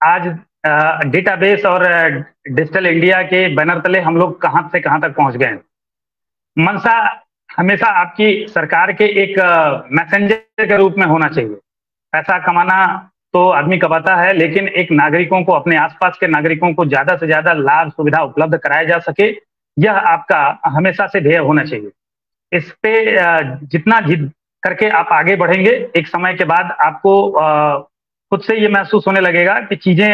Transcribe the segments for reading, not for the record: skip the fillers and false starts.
आज डेटाबेस और digital India के बैनर तले हम लोग कहां से कहां तक पहुंच गए हैं। मंशा हमेशा आपकी सरकार के एक मैसेंजर के रूप में होना चाहिए। पैसा कमाना तो आदमी कमाता है, लेकिन एक नागरिकों को, अपने आसपास के नागरिकों को ज्यादा से ज्यादा लाभ सुविधा उपलब्ध कराया जा सके, यह आपका हमेशा से ध्येय होना चाहिए। इस पे जितना जिद करके आप आगे बढ़ेंगे, एक समय के बाद आपको खुद से ये महसूस होने लगेगा कि चीजें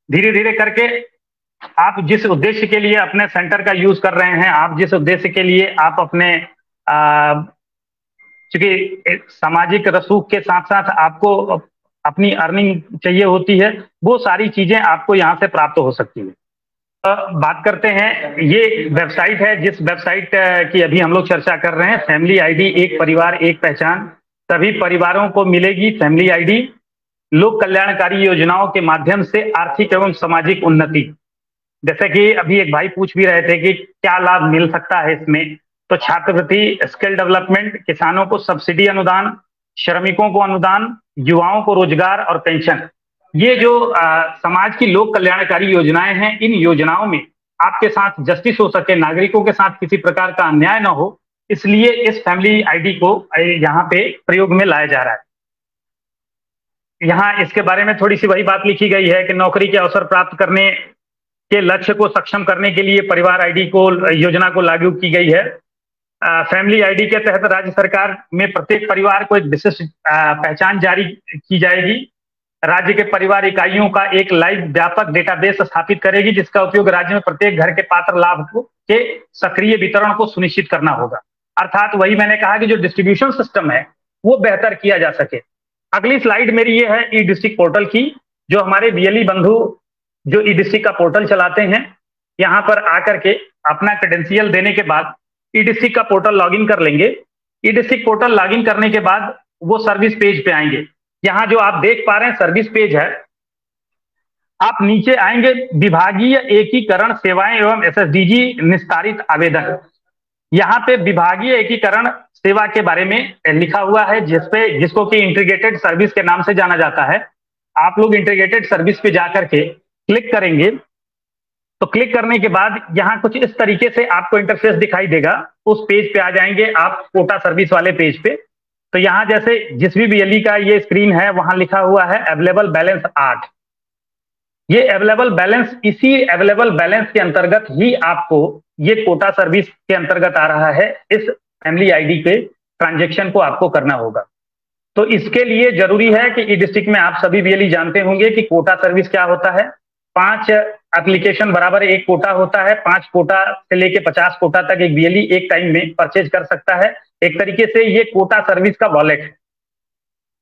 धीरे धीरे करके आप जिस उद्देश्य के लिए अपने सेंटर का यूज कर रहे हैं, आप जिस उद्देश्य के लिए आप अपने चूंकि सामाजिक रसूख के साथ साथ आपको अपनी अर्निंग चाहिए होती है, वो सारी चीजें आपको यहाँ से प्राप्त हो सकती है। बात करते हैं, ये वेबसाइट है जिस वेबसाइट की अभी हम लोग चर्चा कर रहे हैं, फैमिली आईडी, एक परिवार एक पहचान। सभी परिवारों को मिलेगी फैमिली आईडी। लोक कल्याणकारी योजनाओं के माध्यम से आर्थिक एवं सामाजिक उन्नति। जैसे कि अभी एक भाई पूछ भी रहे थे कि क्या लाभ मिल सकता है इसमें, तो छात्रवृत्ति, स्किल डेवलपमेंट, किसानों को सब्सिडी अनुदान, श्रमिकों को अनुदान, युवाओं को रोजगार और पेंशन। ये जो समाज की लोक कल्याणकारी योजनाएं हैं, इन योजनाओं में आपके साथ जस्टिस हो सके, नागरिकों के साथ किसी प्रकार का अन्याय ना हो, इसलिए इस फैमिली आईडी को यहाँ पे प्रयोग में लाया जा रहा है। यहाँ इसके बारे में थोड़ी सी वही बात लिखी गई है कि नौकरी के अवसर प्राप्त करने के लक्ष्य को सक्षम करने के लिए परिवार आईडी को, योजना को लागू की गई है। फैमिली आईडी के तहत राज्य सरकार में प्रत्येक परिवार को एक विशिष्ट पहचान जारी की जाएगी। राज्य के परिवार इकाइयों का एक लाइव व्यापक डेटाबेस स्थापित करेगी, जिसका उपयोग राज्य में प्रत्येक घर के पात्र लाभ के सक्रिय वितरण को सुनिश्चित करना होगा। अर्थात वही मैंने कहा कि जो डिस्ट्रीब्यूशन सिस्टम है वो बेहतर किया जा सके। अगली स्लाइड मेरी ये है ई डिस्ट्रिक्ट पोर्टल की। जो हमारे बीएलई बंधु जो ई डिस्ट्रिक्ट का पोर्टल चलाते हैं, यहाँ पर आकर के अपना क्रेडेंशियल देने के बाद ई डिस्ट्रिक्ट का पोर्टल लॉगिन कर लेंगे। ई डिस्ट्रिक्ट पोर्टल लॉगिन करने के बाद वो सर्विस पेज पे आएंगे। यहाँ जो आप देख पा रहे हैं सर्विस पेज है। आप नीचे आएंगे, विभागीय एकीकरण सेवाएं एवं एसएसडीजी निस्तारित आवेदन। यहाँ पे विभागीय एकीकरण सेवा के बारे में लिखा हुआ है, जिसको कि इंटीग्रेटेड सर्विस के नाम से जाना जाता है। आप लोग इंटीग्रेटेड सर्विस पे जाकर के क्लिक करेंगे, तो क्लिक करने के बाद यहाँ कुछ इस तरीके से आपको इंटरफेस दिखाई देगा। उस पेज पे आ जाएंगे आप, कोटा सर्विस वाले पेज पे। तो यहाँ जैसे जिस भी बीएलई का ये स्क्रीन है, वहां लिखा हुआ है अवेलेबल बैलेंस 8। ये अवेलेबल बैलेंस, इसी अवेलेबल बैलेंस के अंतर्गत ही आपको ये कोटा सर्विस के अंतर्गत आ रहा है। इस फैमिली आईडी के ट्रांजेक्शन को आपको करना होगा। तो इसके लिए जरूरी है कि ई डिस्ट्रिक्ट में आप सभी बीएलई जानते होंगे कि कोटा सर्विस क्या होता है। 5 एप्लीकेशन बराबर 1 कोटा होता है। 5 कोटा से लेके 50 कोटा तक एक बीएलई एक टाइम में परचेज कर सकता है। एक तरीके से ये कोटा सर्विस का वॉलेट है,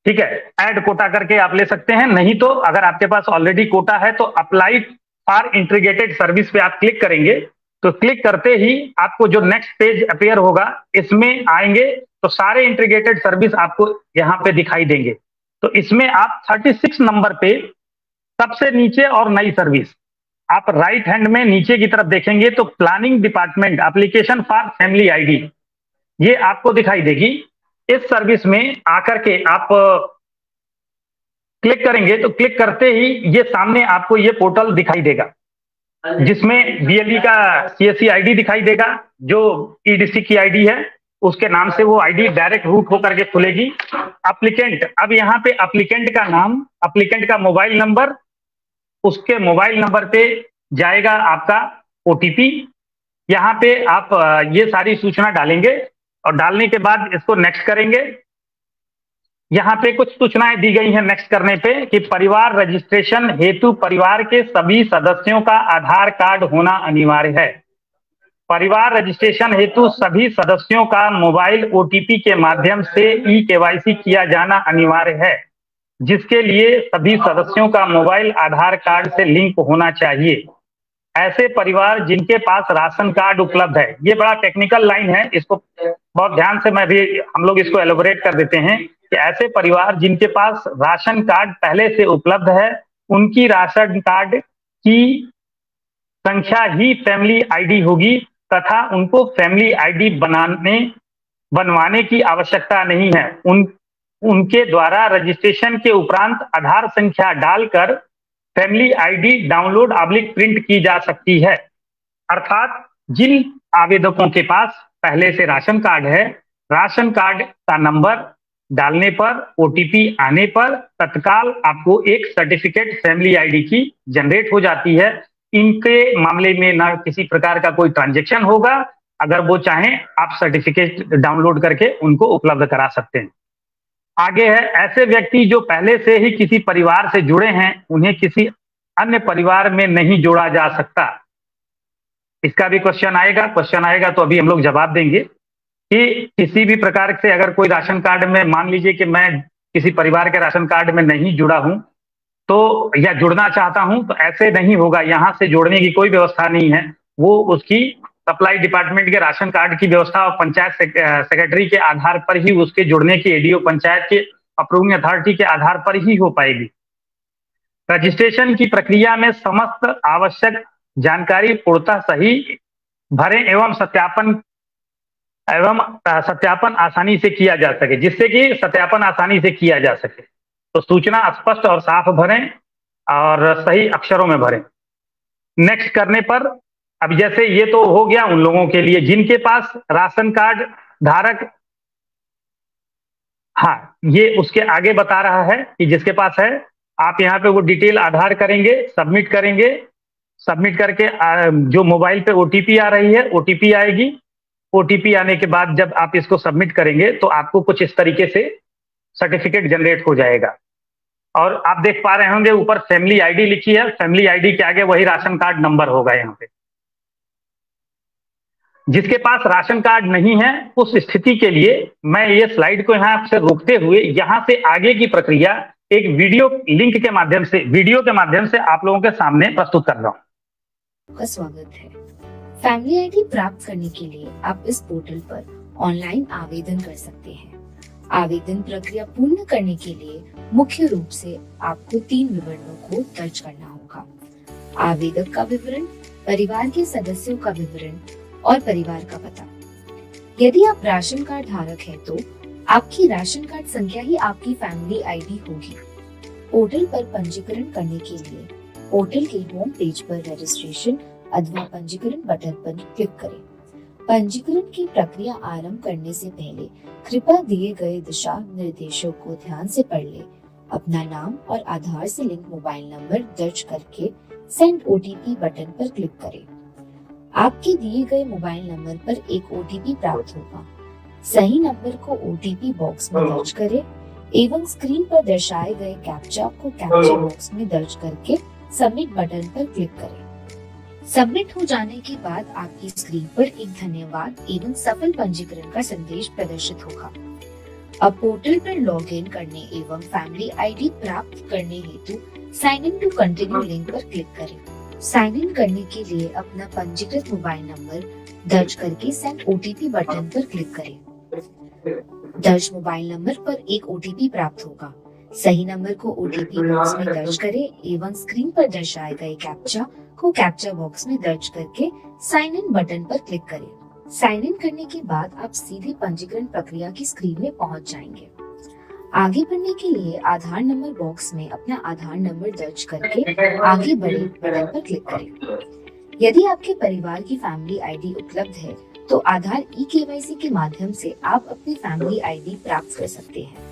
ठीक है। ऐड कोटा करके आप ले सकते हैं, नहीं तो अगर आपके पास ऑलरेडी कोटा है तो अप्लाई फॉर इंटीग्रेटेड सर्विस पे आप क्लिक करेंगे। तो क्लिक करते ही आपको जो नेक्स्ट पेज अपीयर होगा, इसमें आएंगे तो सारे इंटीग्रेटेड सर्विस आपको यहाँ पे दिखाई देंगे। तो इसमें आप 36 नंबर पे सबसे नीचे और नई सर्विस, आप राइट हैंड में नीचे की तरफ देखेंगे तो planning department application for family ID, ये आपको दिखाई देगी। इस सर्विस में आकर के आप क्लिक करेंगे तो क्लिक करते ही ये सामने आपको ये पोर्टल दिखाई देगा, जिसमें बीएलई का सीएससी आईडी दिखाई देगा, जो ई डिस्ट्रिक्ट की आईडी है उसके नाम से वो आईडी डायरेक्ट रूट होकर के खुलेगी। एप्लीकेंट, अब यहाँ पे एप्लीकेंट का नाम, एप्लीकेंट का मोबाइल नंबर, उसके मोबाइल नंबर पे जाएगा आपका ओटीपी। यहाँ पे आप ये सारी सूचना डालेंगे और डालने के बाद इसको नेक्स्ट करेंगे। यहाँ पे कुछ सूचनाएं दी गई हैं नेक्स्ट करने पे कि परिवार रजिस्ट्रेशन हेतु परिवार के सभी सदस्यों का आधार कार्ड होना अनिवार्य है। परिवार रजिस्ट्रेशन हेतु सभी सदस्यों का मोबाइल ओटीपी के माध्यम से ई केवाईसी किया जाना अनिवार्य है, जिसके लिए सभी सदस्यों का मोबाइल आधार कार्ड से लिंक होना चाहिए। ऐसे परिवार जिनके पास राशन कार्ड उपलब्ध है, ये बड़ा टेक्निकल लाइन है, इसको बहुत ध्यान से हम लोग इसको एलोबरेट कर देते हैं कि ऐसे परिवार जिनके पास राशन कार्ड पहले से उपलब्ध है, उनकी राशन कार्ड की संख्या ही फैमिली आईडी होगी तथा उनको फैमिली आईडी बनवाने की आवश्यकता नहीं है। उनके द्वारा रजिस्ट्रेशन के उपरांत आधार संख्या डालकर फैमिली आईडी डाउनलोड प्रिंट की जा सकती है। अर्थात जिन आवेदकों के पास पहले से राशन कार्ड है, राशन कार्ड का नंबर डालने पर, ओटीपी आने पर तत्काल आपको एक सर्टिफिकेट फैमिली आईडी की जनरेट हो जाती है। इनके मामले में ना किसी प्रकार का कोई ट्रांजैक्शन होगा। अगर वो चाहें आप सर्टिफिकेट डाउनलोड करके उनको उपलब्ध करा सकते हैं। आगे है, ऐसे व्यक्ति जो पहले से ही किसी परिवार से जुड़े हैं, उन्हें किसी अन्य परिवार में नहीं जोड़ा जा सकता। इसका भी क्वेश्चन आएगा तो अभी हम लोग जवाब देंगे कि किसी भी प्रकार से अगर कोई राशन कार्ड में, मान लीजिए कि मैं किसी परिवार के राशन कार्ड में नहीं जुड़ा हूं तो, या जुड़ना चाहता हूं, तो ऐसे नहीं होगा। यहां से जोड़ने की कोई व्यवस्था नहीं है। वो उसकी सप्लाई डिपार्टमेंट के राशन कार्ड की व्यवस्था और पंचायत सेक्रेटरी के आधार पर ही उसके जुड़ने की, एडीओ पंचायत के अप्रूविंग अथॉरिटी के आधार पर ही हो पाएगी। रजिस्ट्रेशन की प्रक्रिया में समस्त आवश्यक जानकारी पूर्णतः सही भरें एवं सत्यापन आसानी से किया जा सके, जिससे कि सत्यापन आसानी से किया जा सके। तो सूचना स्पष्ट और साफ भरें और सही अक्षरों में भरें। नेक्स्ट करने पर, अब जैसे ये तो हो गया उन लोगों के लिए जिनके पास राशन कार्ड धारक, हाँ, ये उसके आगे बता रहा है कि जिसके पास है, आप यहाँ पे वो डिटेल आधार करेंगे, सबमिट करेंगे। सबमिट करके जो मोबाइल पे ओटीपी आ रही है, ओटीपी आएगी। ओटीपी आने के बाद जब आप इसको सबमिट करेंगे तो आपको कुछ इस तरीके से सर्टिफिकेट जनरेट हो जाएगा। और आप देख पा रहे होंगे ऊपर फैमिली आईडी लिखी है। फैमिली आईडी के आगे वही राशन कार्ड नंबर होगा। यहाँ पे जिसके पास राशन कार्ड नहीं है, उस स्थिति के लिए मैं ये स्लाइड को यहाँ से रोकते हुए यहाँ से आगे की प्रक्रिया एक वीडियो के माध्यम से आप लोगों के सामने प्रस्तुत कर रहा हूँ। आपका स्वागत है। फैमिली आईडी प्राप्त करने के लिए आप इस पोर्टल पर ऑनलाइन आवेदन कर सकते हैं। आवेदन प्रक्रिया पूर्ण करने के लिए मुख्य रूप से आपको 3 विवरणों को दर्ज करना होगा: आवेदक का विवरण, परिवार के सदस्यों का विवरण और परिवार का पता। यदि आप राशन कार्ड धारक हैं तो आपकी राशन कार्ड संख्या ही आपकी फैमिली आईडी होगी। पोर्टल पर पंजीकरण करने के लिए पोर्टल के होम पेज पर रजिस्ट्रेशन अथवा पंजीकरण बटन पर क्लिक करें। पंजीकरण की प्रक्रिया आरंभ करने से पहले कृपया दिए गए दिशा निर्देशों को ध्यान से पढ़ लें। अपना नाम और आधार से लिंक मोबाइल नंबर दर्ज करके सेंड ओटीपी बटन पर क्लिक करें। आपके दिए गए मोबाइल नंबर पर एक ओटीपी प्राप्त होगा। सही नंबर को ओटीपी बॉक्स में दर्ज करें एवं स्क्रीन पर दर्शाए गए कैप्चा को कैप्चा बॉक्स में दर्ज करके सबमिट बटन पर क्लिक करें। सबमिट हो जाने के बाद आपकी स्क्रीन पर एक धन्यवाद एवं सफल पंजीकरण का संदेश प्रदर्शित होगा। अब पोर्टल पर लॉगिन करने एवं फैमिली आईडी प्राप्त करने हेतु sign in to continue link पर क्लिक करें। साइन इन करने के लिए अपना पंजीकृत मोबाइल नंबर दर्ज करके सेंड ओटीपी बटन पर क्लिक करें। दर्ज मोबाइल नंबर पर एक ओटीपी प्राप्त होगा। सही नंबर को ओटीपी बॉक्स में दर्ज करें एवं स्क्रीन पर दर्शाए गए कैप्चा को कैप्चा बॉक्स में दर्ज करके साइन इन बटन पर क्लिक करें। साइन इन करने के बाद आप सीधे पंजीकरण प्रक्रिया की स्क्रीन में पहुंच जाएंगे। आगे बढ़ने के लिए आधार नंबर बॉक्स में अपना आधार नंबर दर्ज करके आगे बढ़े बटन पर क्लिक करें। यदि आपके परिवार की फैमिली आईडी उपलब्ध है तो आधार ई-केवाईसी के माध्यम से आप अपनी फैमिली आईडी प्राप्त कर सकते हैं।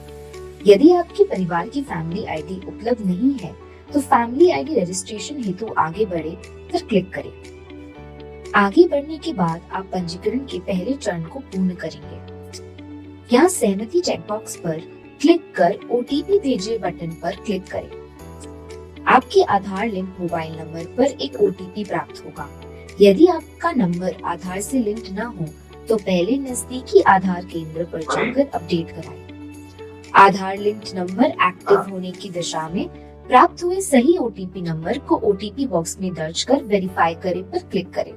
यदि आपके परिवार की फैमिली आईडी उपलब्ध नहीं है तो फैमिली आईडी रजिस्ट्रेशन हेतु आगे बढ़े पर क्लिक करें। आगे बढ़ने के बाद आप पंजीकरण के पहले चरण को पूर्ण करेंगे। यहाँ सहमति चेकबॉक्स पर क्लिक कर ओटीपी भेजे बटन पर क्लिक करें। आपके आधार लिंक मोबाइल नंबर पर एक ओटीपी प्राप्त होगा। यदि आपका नंबर आधार से लिंक्ड न हो तो पहले नजदीकी आधार केंद्र पर जाकर अपडेट कराएं। आधार लिंक्ड नंबर एक्टिव होने की दिशा में प्राप्त हुए सही ओटीपी नंबर को ओटीपी बॉक्स में दर्ज कर वेरीफाई करें पर क्लिक करें।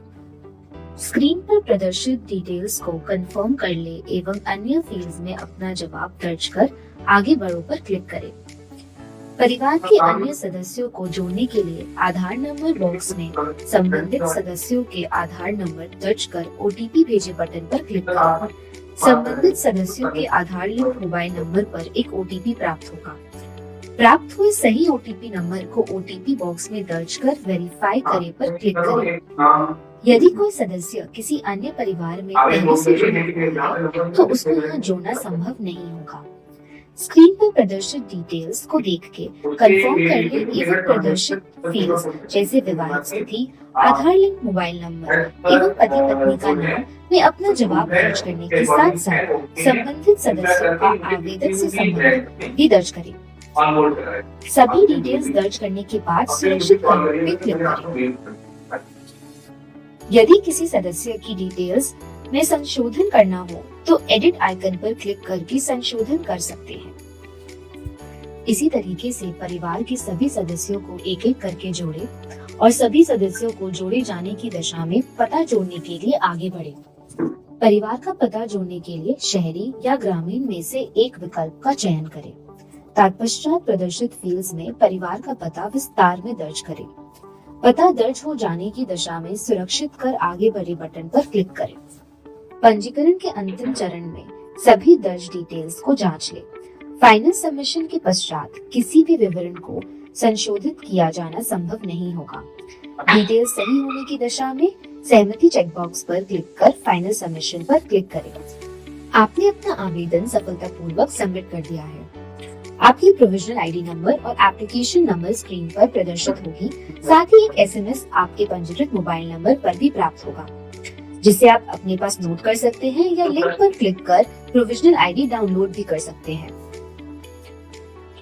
स्क्रीन पर प्रदर्शित डिटेल्स को कंफर्म कर ले एवं अन्य फील्ड्स में अपना जवाब दर्ज कर आगे बढ़ो पर क्लिक करें। परिवार के अन्य सदस्यों को जोड़ने के लिए आधार नंबर बॉक्स में संबंधित सदस्यों के आधार नंबर दर्ज कर ओटीपी भेजे बटन पर क्लिक करें। संबंधित सदस्यों के आधार लिंक मोबाइल नंबर पर एक ओटीपी प्राप्त होगा। प्राप्त हुए सही ओटीपी नंबर को ओटीपी बॉक्स में दर्ज कर वेरीफाई करे पर क्लिक करें। यदि कोई सदस्य किसी अन्य परिवार में पहले से जुड़ा हुआ है तो उसको यहाँ जोड़ना संभव नहीं होगा। स्क्रीन पर प्रदर्शित डिटेल्स को देख के कंफर्म कर लें एवं प्रदर्शित फील्ड्स जैसे विवाहित स्थिति, आधार लिंक मोबाइल नंबर एवं पति पत्नी का नाम में अपना जवाब दर्ज करने के साथ साथ संबंधित सदस्यों का आवेदन से संबंधित भी दर्ज करें। सभी डिटेल्स दर्ज करने के बाद सुरक्षित करने पे क्लिक करें। यदि किसी सदस्य की डिटेल्स में संशोधन करना हो तो एडिट आइकन पर क्लिक करके संशोधन कर सकते हैं। इसी तरीके से परिवार के सभी सदस्यों को एक एक करके जोड़े और सभी सदस्यों को जोड़े जाने की दशा में पता जोड़ने के लिए आगे बढ़े। परिवार का पता जोड़ने के लिए शहरी या ग्रामीण में से एक विकल्प का चयन करें। तत्पश्चात प्रदर्शित फील्ड्स में परिवार का पता विस्तार में दर्ज करें। पता दर्ज हो जाने की दशा में सुरक्षित कर आगे बढ़े बटन पर क्लिक करें। पंजीकरण के अंतिम चरण में सभी दर्ज डिटेल्स को जांच लें। फाइनल सबमिशन के पश्चात किसी भी विवरण को संशोधित किया जाना संभव नहीं होगा। डिटेल सही होने की दशा में सहमति चेकबॉक्स पर क्लिक कर फाइनल सबमिशन पर क्लिक करें। आपने अपना आवेदन सफलतापूर्वक सबमिट कर दिया है। आपकी प्रोविजनल आईडी नंबर और एप्लीकेशन नंबर स्क्रीन पर प्रदर्शित होगी। साथ ही एक एसएमएस आपके पंजीकृत मोबाइल नंबर पर भी प्राप्त होगा, जिसे आप अपने पास नोट कर सकते हैं या लिंक पर क्लिक कर प्रोविजनल आईडी डाउनलोड भी कर सकते हैं।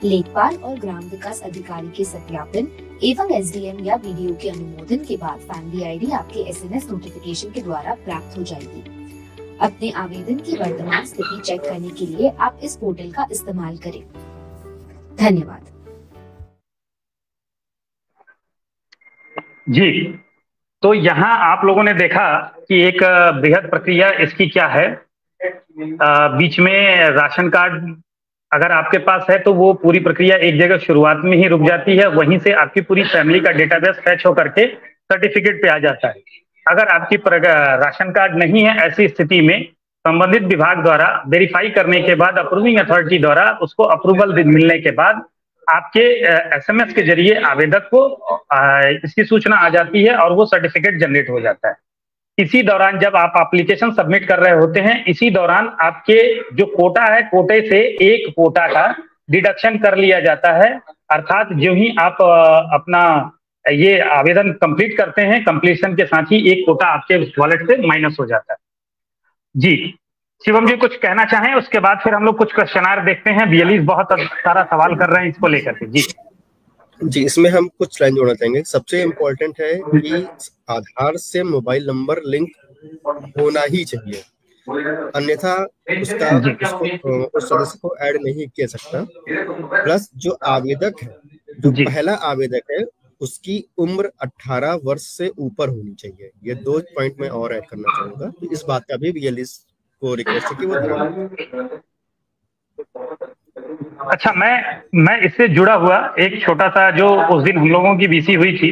लेखपाल और ग्राम विकास अधिकारी के सत्यापन एवं एसडीएम या बीडीओ के अनुमोदन के बाद फैमिली आईडी आपके एसएमएस नोटिफिकेशन के द्वारा प्राप्त हो जाएगी। अपने आवेदन की वर्तमान स्थिति चेक करने के लिए आप इस पोर्टल का इस्तेमाल करें। धन्यवाद। जी, तो यहाँ आप लोगों ने देखा कि एक बृहद प्रक्रिया इसकी क्या है। बीच में राशन कार्ड अगर आपके पास है तो वो पूरी प्रक्रिया एक जगह शुरुआत में ही रुक जाती है, वहीं से आपकी पूरी फैमिली का डेटाबेस फैच हो करके सर्टिफिकेट पे आ जाता है। अगर आपकी राशन कार्ड नहीं है, ऐसी स्थिति में संबंधित विभाग द्वारा वेरीफाई करने के बाद अप्रूविंग अथॉरिटी द्वारा उसको अप्रूवल मिलने के बाद आपके एसएमएस के जरिए आवेदक को इसकी सूचना आ जाती है और वो सर्टिफिकेट जनरेट हो जाता है। इसी दौरान जब आप एप्लीकेशन सबमिट कर रहे होते हैं, इसी दौरान आपके जो कोटा है, कोटे से एक कोटा का डिडक्शन कर लिया जाता है। अर्थात जो ही आप अपना ये आवेदन कंप्लीट करते हैं, कंप्लीशन के साथ ही एक कोटा आपके वॉलेट से माइनस हो जाता है। जी, शिवम जी कुछ कहना चाहें, उसके बाद फिर हम लोग कुछ क्वेश्चनार देखते हैं। बीएलईज बहुत सारा सवाल कर रहे हैं इसको लेकर के। जी, इसमें हम कुछ लाइन जोड़ना चाहेंगे। सबसे इम्पोर्टेंट है कि आधार से मोबाइल नंबर लिंक होना ही चाहिए, अन्यथा उस सदस्य को ऐड नहीं किया सकता। प्लस जो आवेदक है, जो पहला आवेदक है, उसकी उम्र 18 वर्ष से ऊपर होनी चाहिए। ये 2 पॉइंट में और ऐड करना चाहूंगा, तो इस बात का भी बीएलईज को रिक्वेस्ट है कि वो अच्छा, मैं इससे जुड़ा हुआ एक छोटा सा, जो उस दिन हम लोगों की बीसी हुई थी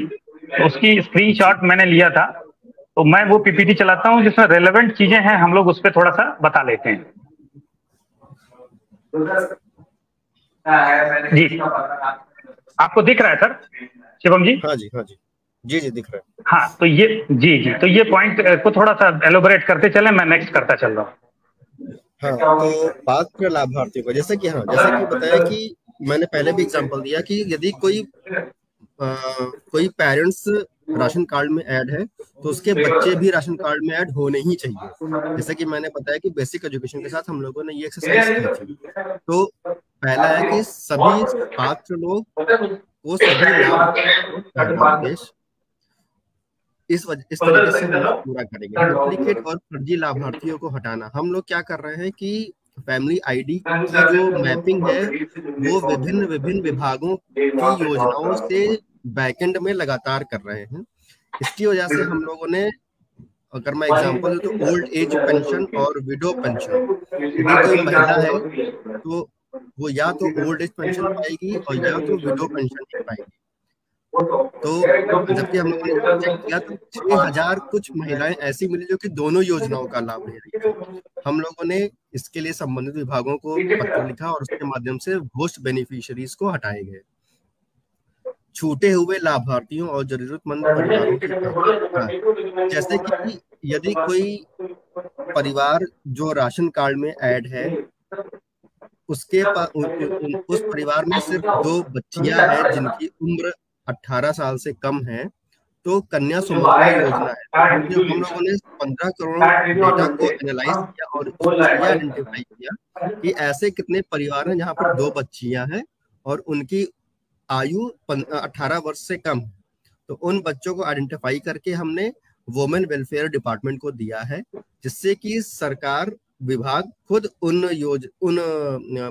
उसकी स्क्रीनशॉट मैंने लिया था, तो मैं वो पीपीटी चलाता हूँ जिसमें रेलेवेंट चीजें हैं, हम लोग उस पर थोड़ा सा बता लेते हैं। जी, आपको दिख रहा है सर शिवम जी? हाँ जी, हाँ जी, जी जी दिख रहा है। हाँ, तो ये जी तो ये पॉइंट को थोड़ा सा एलोबरेट करते चले, मैं नेक्स्ट करता चल रहा हूँ। हाँ, तो पात्र लाभार्थियों को जैसा कि बताया कि मैंने पहले भी एग्जांपल दिया कि यदि कोई पेरेंट्स राशन कार्ड में ऐड है तो उसके बच्चे भी राशन कार्ड में ऐड होने ही चाहिए। जैसा कि मैंने बताया कि बेसिक एजुकेशन के साथ हम लोगों ने ये एक्सरसाइज की थी। तो पहला है कि सभी पात्र लोग को सभी लाभ इस तरीके से हम लोग पूरा करेंगे। डुप्लीकेट और फर्जी लाभार्थियों को हटाना। हम लोग क्या कर रहे हैं कि फैमिली आईडी की जो मैपिंग है वो विभिन्न विभागों की योजनाओं से बैकएंड में लगातार कर रहे हैं। इसकी वजह से हम लोगों ने, अगर मैं एग्जांपल दूं तो ओल्ड एज पेंशन और विडो पेंशन, यदि कोई महिला है तो वो या तो ओल्ड एज पेंशन पाएगी और या तो विडो पेंशन नहीं पाएगी। तो जबकि हम लोगों ने चेक किया तो 6000 कुछ महिलाएं ऐसी मिली जो कि दोनों योजनाओं का लाभ ले रही थी। हम लोगों ने इसके लिए संबंधित विभागों को पत्र लिखा और उसके माध्यम से होस्ट बेनिफिशियरीज को हटाए गए। छूटे हुए लाभार्थियों और जरूरतमंद परिवारों की पहचान, जैसे कि यदि कोई परिवार जो राशन कार्ड में ऐड है उसके उस परिवार में सिर्फ 2 बच्चियां हैं जिनकी उम्र 18 साल से कम है, तो कन्या सुमंगला योजना है। तो हम लोगों ने 15 करोड़ डेटा को एनालाइज किया और ये आइडेंटिफाई किया कि ऐसे कितने परिवार हैं जहां पर 2 बच्चियां हैं और उनकी आयु 18 वर्ष से कम है। तो उन बच्चों को आइडेंटिफाई करके हमने वुमेन वेलफेयर डिपार्टमेंट को दिया है, जिससे कि सरकार विभाग खुद उन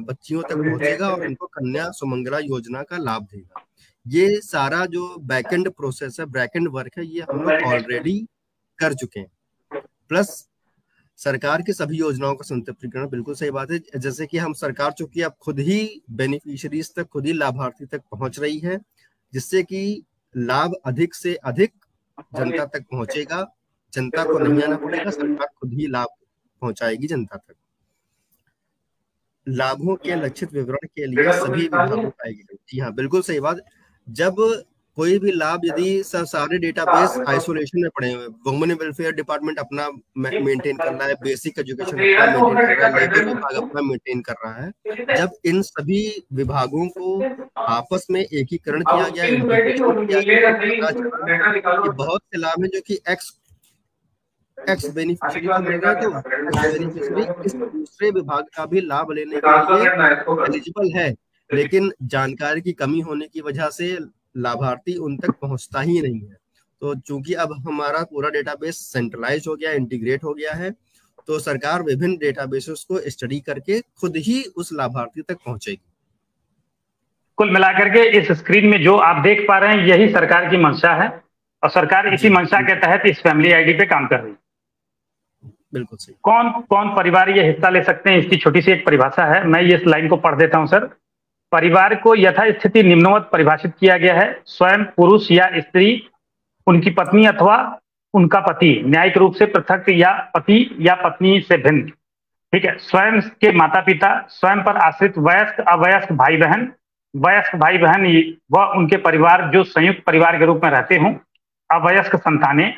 बच्चियों तक पहुंचेगा और उनको कन्या सुमंगला योजना का लाभ देगा। ये सारा जो बैकएंड प्रोसेस है, बैकएंड वर्क है, ये हम लोग ऑलरेडी कर चुके हैं। प्लस सरकार की सभी योजनाओं का संतृप्तिकरण, बिल्कुल सही बात है। जैसे कि हम सरकार चूंकि अब खुद ही बेनिफिशियरीज तक, खुद ही लाभार्थी तक पहुंच रही है, जिससे कि लाभ अधिक से अधिक जनता तक पहुंचेगा। जनता को नहीं आना पड़ेगा, सरकार खुद ही लाभ पहुंचाएगी जनता तक। लाभों के लक्षित विवरण के लिए सभी विभागों का जी हाँ, बिल्कुल सही बात। जब कोई भी लाभ, यदि सारे डेटाबेस आइसोलेशन में पड़े हुए, वुमेन वेलफेयर डिपार्टमेंट अपना मेंटेन कर रहा है, बेसिक एजुकेशन अपना मेंटेन कर रहा है, लेबर विभाग अपना मेंटेन कर रहा है, जब इन सभी विभागों को आपस में एकीकरण किया गया, इंटीग्रेशन किया गया, तो बहुत से लाभ है जो कि एक्स बेनिफिशियरी को मिल रहा है, तो बेनिफिशियरी इस दूसरे विभाग का भी लाभ लेने के लिए एलिजिबल है, लेकिन जानकारी की कमी होने की वजह से लाभार्थी उन तक पहुंचता ही नहीं है। तो चूंकि अब हमारा पूरा डेटाबेस सेंट्रलाइज हो गया, इंटीग्रेट हो गया है, तो सरकार विभिन्न डेटाबेसेस को स्टडी करके खुद ही उस लाभार्थी तक पहुंचेगी। कुल मिलाकर के इस स्क्रीन में जो आप देख पा रहे हैं, यही सरकार की मंशा है और सरकार इसी मंशा के तहत इस फैमिली आईडी पे काम कर रही है। बिल्कुल सही। कौन कौन परिवार ये हिस्सा ले सकते हैं, इसकी छोटी सी एक परिभाषा है, मैं ये लाइन को पढ़ देता हूं सर। परिवार को यथास्थिति निम्नवत परिभाषित किया गया है: स्वयं पुरुष या स्त्री, उनकी पत्नी अथवा उनका पति, न्यायिक रूप से पृथक या पति या पत्नी से भिन्न, ठीक है। स्वयं के माता पिता, स्वयं पर आश्रित वयस्क अवयस्क भाई बहन, वयस्क भाई बहन व उनके परिवार जो संयुक्त परिवार के रूप में रहते हों, अवयस्क संतानें,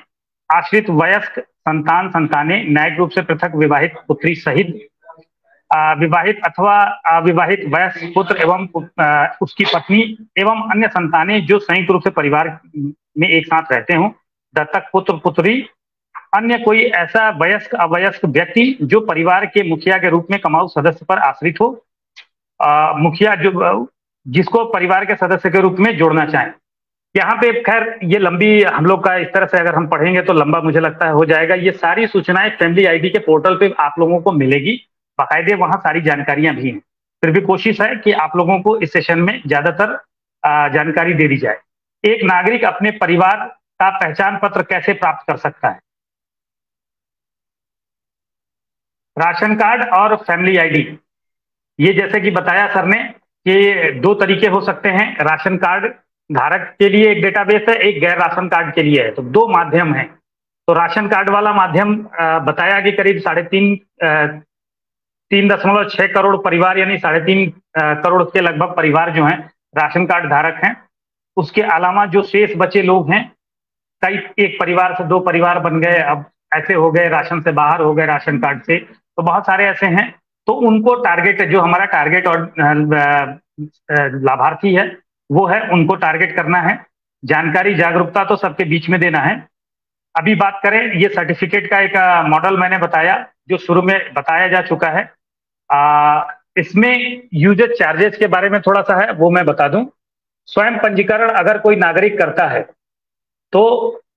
आश्रित वयस्क संतान संतानें, न्यायिक रूप से पृथक विवाहित पुत्री सहित विवाहित अथवा अविवाहित वयस्क पुत्र एवं उसकी पत्नी एवं अन्य संतानें जो संयुक्त रूप से परिवार में एक साथ रहते हों, दत्तक पुत्र पुत्री, अन्य कोई ऐसा वयस्क अवयस्क व्यक्ति जो परिवार के मुखिया के रूप में कमाऊ सदस्य पर आश्रित हो, मुखिया जो जिसको परिवार के सदस्य के रूप में जोड़ना चाहें। यहाँ पे खैर ये लंबी हम लोग का इस तरह से अगर हम पढ़ेंगे तो लंबा मुझे लगता है हो जाएगा। ये सारी सूचनाएं फैमिली आईडी के पोर्टल पे आप लोगों को मिलेगी, बाकायदे वहां सारी जानकारियां भी हैं। फिर भी कोशिश है कि आप लोगों को इस सेशन में ज्यादातर जानकारी दे दी जाए। एक नागरिक अपने परिवार का पहचान पत्र कैसे प्राप्त कर सकता है? राशन कार्ड और फैमिली आईडी, ये जैसे कि बताया सर ने कि 2 तरीके हो सकते हैं। राशन कार्ड धारक के लिए एक डेटाबेस है, एक गैर राशन कार्ड के लिए है, तो 2 माध्यम हैं। तो राशन कार्ड वाला माध्यम बताया कि करीब 3.6 करोड़ परिवार यानी 3.5 करोड़ के लगभग परिवार जो हैं राशन कार्ड धारक हैं। उसके अलावा जो शेष बचे लोग हैं, कई एक परिवार से 2 परिवार बन गए, अब ऐसे हो गए, राशन से बाहर हो गए राशन कार्ड से, तो बहुत सारे ऐसे हैं। तो उनको टारगेट, जो हमारा टारगेट और लाभार्थी है वो है, उनको टारगेट करना है। जानकारी जागरूकता तो सबके बीच में देना है। अभी बात करें, ये सर्टिफिकेट का एक मॉडल मैंने बताया जो शुरू में बताया जा चुका है। इसमें यूजर चार्जेस के बारे में थोड़ा सा है, वो मैं बता दूं। स्वयं पंजीकरण अगर कोई नागरिक करता है तो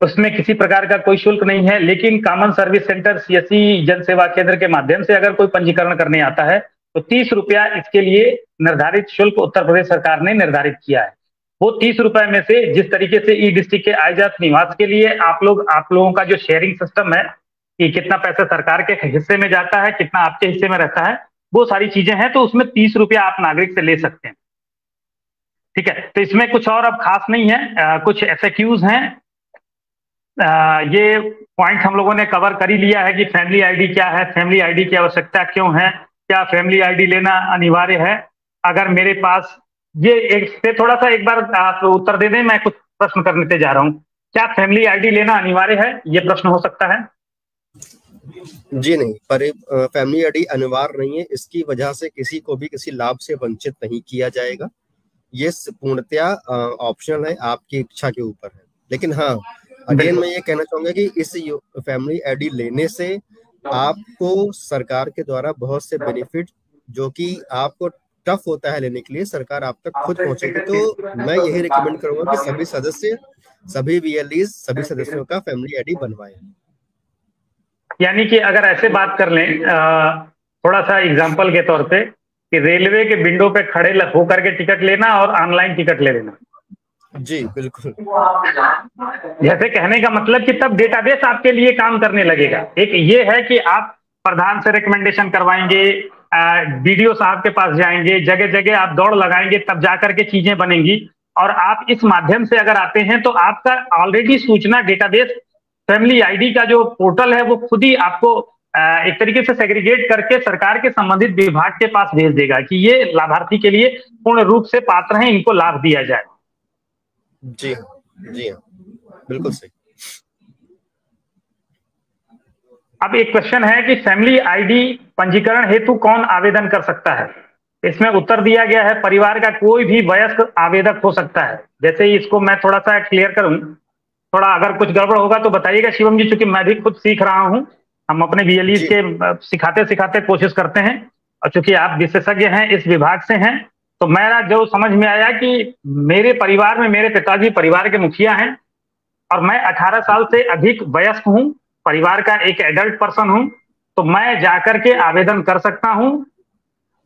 उसमें किसी प्रकार का कोई शुल्क नहीं है, लेकिन कॉमन सर्विस सेंटर सीएससी जन सेवा केंद्र के माध्यम से अगर कोई पंजीकरण करने आता है तो 30 रुपया इसके लिए निर्धारित शुल्क उत्तर प्रदेश सरकार ने निर्धारित किया है। वो 30 रुपए में से जिस तरीके से ई डिस्ट्रिक्ट के आय जात निवास के लिए आप लोगों का जो शेयरिंग सिस्टम है कि कितना पैसा सरकार के हिस्से में जाता है, कितना आपके हिस्से में रहता है, वो सारी चीजें हैं, तो उसमें 30 रुपया आप नागरिक से ले सकते हैं। ठीक है, तो इसमें कुछ और अब खास नहीं है, कुछ FAQs हैं। ये पॉइंट हम लोगों ने कवर कर ही लिया है कि फैमिली आईडी क्या है, फैमिली आईडी की आवश्यकता क्यों है, क्या फैमिली आईडी लेना अनिवार्य है। अगर मेरे पास ये एक पे थोड़ा सा एक बार आप उत्तर दे दें, मैं कुछ प्रश्न करने जा रहा हूँ। क्या फैमिली आईडी लेना अनिवार्य है, ये प्रश्न हो सकता है? जी नहीं, पर फैमिली आईडी अनिवार्य नहीं है। इसकी वजह से किसी को भी किसी लाभ से वंचित नहीं किया जाएगा। ये पूर्णतया ऑप्शनल है, आपकी इच्छा के ऊपर है। लेकिन हाँ, अगेन मैं ये कहना चाहूंगा कि इस फैमिली आईडी लेने से आपको सरकार के द्वारा बहुत से बेनिफिट, जो कि आपको टफ होता है लेने के लिए, सरकार आप तक खुद पहुंचेगी। तो मैं यही रिकमेंड करूंगा कि सभी सदस्य, सभी VLEs, सभी सदस्यों का फैमिली आईडी बनवाएं। यानी कि अगर ऐसे बात कर लें, थोड़ा सा एग्जांपल के तौर पे, कि रेलवे के विंडो पे खड़े होकर के टिकट लेना और ऑनलाइन टिकट ले लेना। जी बिल्कुल। जैसे कहने का मतलब कि तब डेटाबेस आपके लिए काम करने लगेगा। एक ये है कि आप प्रधान से रिकमेंडेशन करवाएंगे, BDO साहब के पास जाएंगे, जगह जगह आप दौड़ लगाएंगे, तब जाकर के चीजें बनेंगी। और आप इस माध्यम से अगर आते हैं तो आपका ऑलरेडी सूचना डेटाबेस फैमिली आईडी का जो पोर्टल है वो खुद ही आपको एक तरीके से सेग्रीगेट करके सरकार के संबंधित विभाग के पास भेज देगा कि ये लाभार्थी के लिए पूर्ण रूप से पात्र हैं, इनको लाभ दिया जाए। जी जी हाँ, बिल्कुल सही। अब एक क्वेश्चन है कि फैमिली आईडी पंजीकरण हेतु कौन आवेदन कर सकता है? इसमें उत्तर दिया गया है परिवार का कोई भी वयस्क आवेदक हो सकता है। जैसे ही इसको मैं थोड़ा सा क्लियर करूं, थोड़ा अगर कुछ गड़बड़ होगा तो बताइएगा शिवम जी, चूंकि मैं भी खुद सीख रहा हूं। हम अपने VLEs के सिखाते सिखाते कोशिश करते हैं, और चूंकि आप विशेषज्ञ हैं, इस विभाग से हैं, तो मेरा जो समझ में आया कि मेरे परिवार में मेरे पिताजी परिवार के मुखिया हैं और मैं 18 साल से अधिक वयस्क हूं, परिवार का एक एडल्ट पर्सन हूं, तो मैं जाकर के आवेदन कर सकता हूं।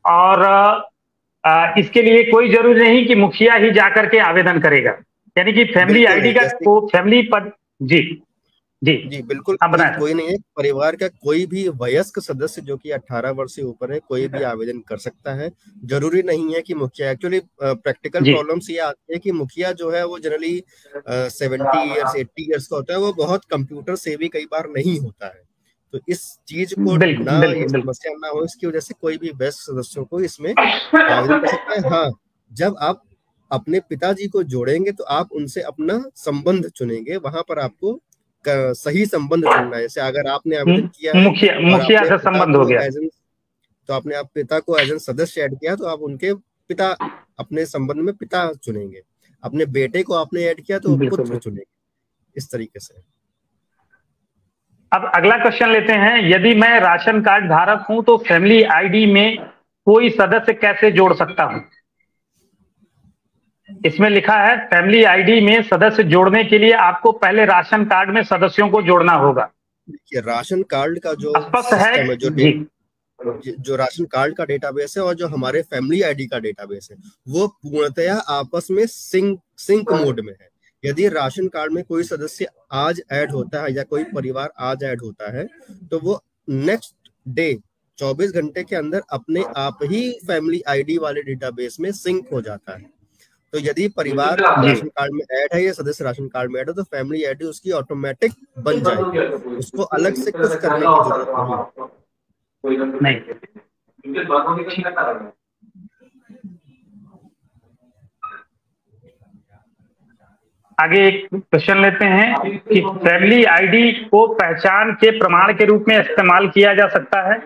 और इसके लिए कोई जरूरी नहीं कि मुखिया ही जाकर के आवेदन करेगा। यानी कि फैमिली आईडी का फैमिली पद। जी जी जी बिल्कुल, कोई नहीं है, परिवार का कोई भी वयस्क सदस्य जो कि 18 वर्ष से ऊपर है, कोई भी आवेदन कर सकता है। जरूरी नहीं है कि मुखिया। एक्चुअली प्रैक्टिकल प्रॉब्लम्स ये आती है कि मुखिया जो है वो जनरली 70 इयर्स 80 इयर्स का होता है, वो बहुत कंप्यूटर सेवी कई बार नहीं होता है। तो इस चीज को ना, ये समस्या ना हो, इसकी वजह से कोई भी वयस्क सदस्यों को इसमें आवेदन कर सकता है। हाँ, जब आप अपने पिताजी को जोड़ेंगे तो आप उनसे अपना संबंध चुनेंगे, वहां पर आपको सही संबंध चुनना है। जैसे अगर आपने आवेदन किया है मुखिया से संबंध हो गया, तो आपने आप पिता को एज एन सदस्य ऐड किया, तो आप उनके पिता, अपने संबंध में पिता चुनेंगे। अपने बेटे को आपने ऐड किया तो पुत्र चुनेंगे, इस तरीके से। अब अगला क्वेश्चन लेते हैं। यदि मैं राशन कार्ड धारक हूं तो फैमिली आईडी में कोई सदस्य कैसे जोड़ सकता हूं? इसमें लिखा है फैमिली आईडी में सदस्य जोड़ने के लिए आपको पहले राशन कार्ड में सदस्यों को जोड़ना होगा। देखिए, राशन कार्ड का जो स्पष्ट है, जो राशन कार्ड का डेटाबेस है और जो हमारे फैमिली आईडी का डेटाबेस है, वो पूर्णतया आपस में सिंक मोड में है। यदि राशन कार्ड में कोई सदस्य आज ऐड होता है या कोई परिवार आज ऐड होता है, तो वो नेक्स्ट डे 24 घंटे के अंदर अपने आप ही फैमिली आईडी वाले डेटाबेस में सिंक हो जाता है। तो यदि परिवार राशन कार्ड में ऐड है या सदस्य राशन कार्ड में ऐड है, तो फैमिली आईडी उसकी ऑटोमेटिक बन जाएगी, उसको अलग से कुछ करने की जरूरत नहीं। आगे एक क्वेश्चन लेते हैं कि फैमिली आईडी को पहचान के प्रमाण के रूप में इस्तेमाल किया जा सकता है?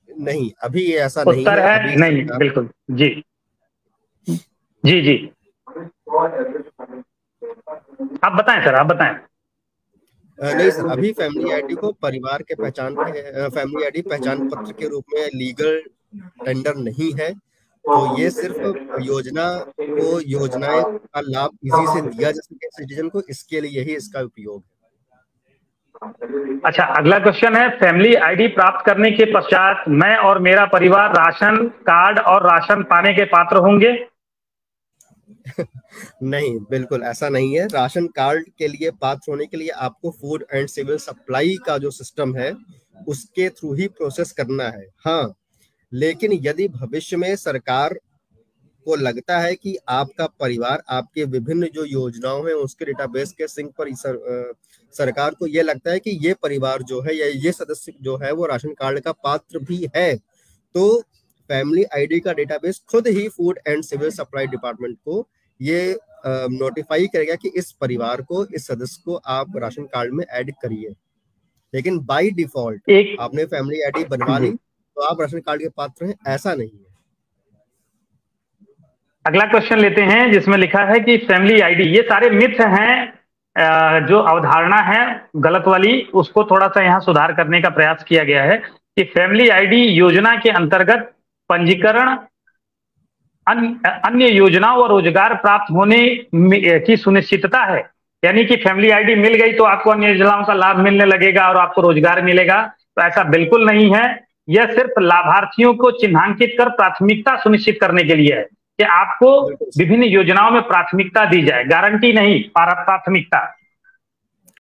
नहीं, अभी ये ऐसा नहीं उत्तर है नहीं, बिल्कुल। जी जी जी, आप बताएं सर, आप बताएं। नहीं सर, अभी फैमिली आईडी को परिवार के फैमिली आईडी पहचान पत्र के रूप में लीगल टेंडर नहीं है। तो ये सिर्फ योजनाएं का लाभ इजी से दिया जा सके सिटीजन को, इसके लिए ही इसका उपयोग है। अच्छा, अगला क्वेश्चन है फैमिली आईडी प्राप्त करने के पश्चात मैं और मेरा परिवार राशन कार्ड और राशन पाने के पात्र होंगे? नहीं, बिल्कुल ऐसा नहीं है। राशन कार्ड के लिए पात्र होने के लिए आपको फूड एंड सिविल सप्लाई का जो सिस्टम है उसके थ्रू ही प्रोसेस करना है। हाँ, लेकिन यदि भविष्य में सरकार को लगता है कि आपका परिवार आपके विभिन्न जो योजनाओं हैं उसके डेटाबेस के सिंक पर सरकार को ये लगता है कि ये परिवार जो है या ये सदस्य जो है वो राशन कार्ड का पात्र भी है, तो फैमिली आईडी का डेटाबेस खुद ही food and civil supply department को ये नोटिफाई करेगा कि इस परिवार को, इस सदस्य को आप राशन कार्ड में ऐड करिए। लेकिन बाय डिफॉल्ट आपने फैमिली आईडी बनवा ली तो आप राशन कार्ड के पात्र हैं, ऐसा नहीं है। अगला क्वेश्चन लेते हैं जिसमें लिखा है कि फैमिली आईडी, ये सारे मिथ हैं, जो अवधारणा है गलत वाली, उसको थोड़ा सा यहाँ सुधार करने का प्रयास किया गया है कि फैमिली आईडी योजना के अंतर्गत पंजीकरण, अन्य योजनाओं और रोजगार प्राप्त होने की सुनिश्चितता है। यानी कि फैमिली आईडी मिल गई तो आपको अन्य योजनाओं का लाभ मिलने लगेगा और आपको रोजगार मिलेगा, तो ऐसा बिल्कुल नहीं है। यह सिर्फ लाभार्थियों को चिन्हांकित कर प्राथमिकता सुनिश्चित करने के लिए है कि आपको विभिन्न योजनाओं में प्राथमिकता दी जाए, गारंटी नहीं, प्राथमिकता।